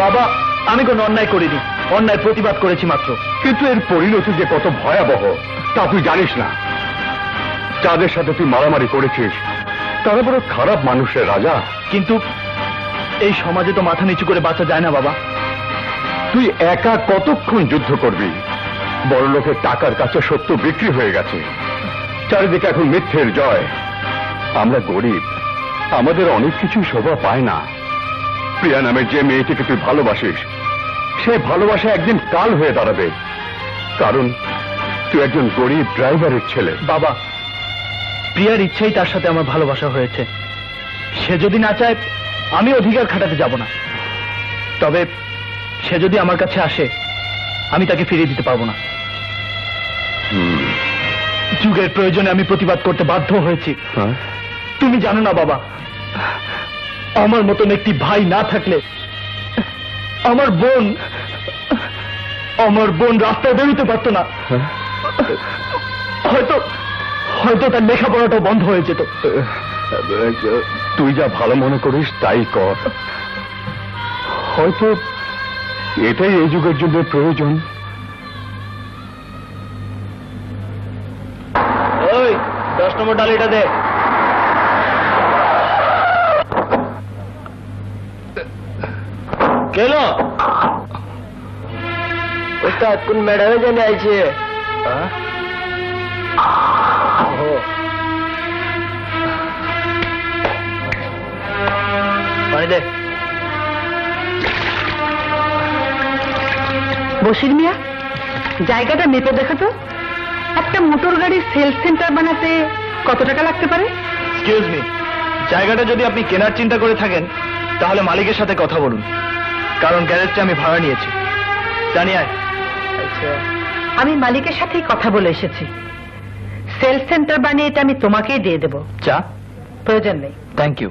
বাবা, আমি কোনো অন্যায় করিনি, অন্যায় প্রতিবাদ করেছি মাত্র। কিন্তু এর পরিণতি যে কত ভয়াবহ তা তুই জানিস না। যাদের সাথে তুই মারামারি করেছিস তারা বড় খারাপ মানুষের রাজা। কিন্তু এই সমাজে তো মাথা নিচু করে বাঁচা যায় না বাবা। তুই একা কতক্ষণ যুদ্ধ করবি? বড় লোকের টাকার কাছে সত্য বিক্রি হয়ে গেছে, চারিদিকে এখন মিথ্যের জয়। আমরা গরিব, আমাদের অনেক কিছুই শোভা পায় না। প্রিয়া নামের যে মেয়েটিকে তুই ভালোবাসিস, সে ভালোবাসা একদিন কাল হয়ে দাঁড়াবে, কারণ তুই একজন গরিব ড্রাইভারের ছেলে। বাবা, প্রিয়ার ইচ্ছেই তার সাথে আমার ভালোবাসা হয়েছে। সে যদি না চায় আমি অধিকার খাটাতে যাব না। তবে সে যদি আমার কাছে আসে আমি তাকে ফিরিয়ে দিতে পারবো না। যুগের প্রয়োজনে আমি প্রতিবাদ করতে বাধ্য হয়েছি। তুমি জানো না বাবা, আমার মতন একটি ভাই না থাকলে আমার বোন রাস্তায় বেরোতে পারতো না। হয়তো তার লেখাপড়াটাও বন্ধ হয়ে যেত। তুই যা ভালো মনে করিস তাই কর। হয়তো এটাই এই যুগের জন্য প্রয়োজন। ওই 10 নম্বর ডালিটা দে। কেন ওস্তাদ কোন ম্যাডামে জানে আইছে? পানি দে। বশির মিয়া, জায়গাটা মেপে দেখা তো। একটা মোটর গাড়ির সেলস সেন্টার বানাতে কত টাকা লাগতে পারে? এক্সকিউজ মি, জায়গাটা যদি আপনি কেনার চিন্তা করে থাকেন তাহলে মালিকের সাথে কথা বলুন, কারণ গ্যারেজটা আমি ভাড়া নিয়েছি। জানি আয়। আচ্ছা, আমি মালিকের সাথেই কথা বলে এসেছি। সেলস সেন্টার বানিয়ে এটা আমি তোমাকেই দিয়ে দেব। চা? প্রয়োজন নেই। Thank you.